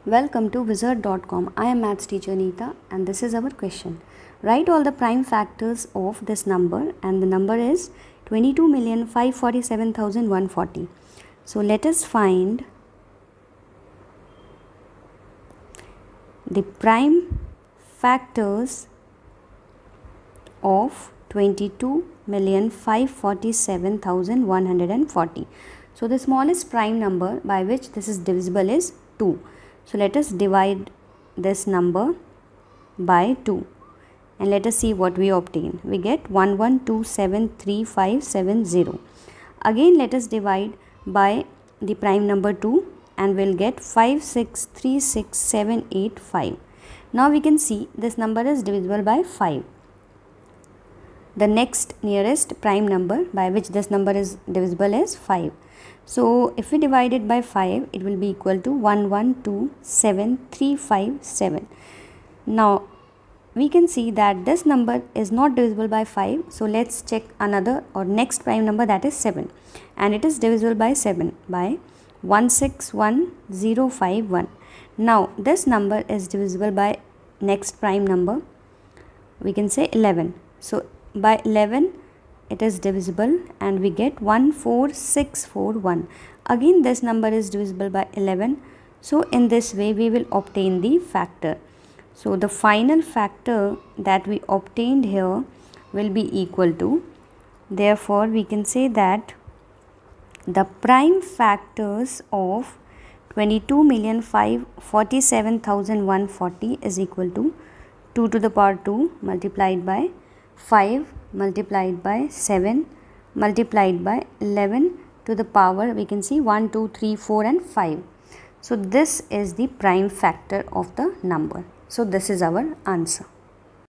Welcome to Wizard.com. I am maths teacher Neeta and this is our question. Write all the prime factors of this number, and the number is 22,547,140. So let us find the prime factors of 22,547,140. So the smallest prime number by which this is divisible is 2. So let us divide this number by 2 and let us see what we obtain. We get 11273570. Again let us divide by the prime number 2 and we'll get 5636785. Now we can see this number is divisible by 5. The next nearest prime number by which this number is divisible is 5. So if we divide it by 5, it will be equal to 1127,357. Now we can see that this number is not divisible by 5. So let's check another or next prime number, that is 7. And it is divisible by 7 by 161051. Now this number is divisible by next prime number, we can say 11. So by 11 it is divisible and we get 14641. Again this number is divisible by 11. So in this way we will obtain the factor. So the final factor that we obtained here will be equal to, therefore we can say that the prime factors of 22,547,140 is equal to 2 to the power 2 multiplied by 5 multiplied by 7 multiplied by 11 to the power, we can see 1, 2, 3, 4 and 5. So this is the prime factor of the number. So this is our answer.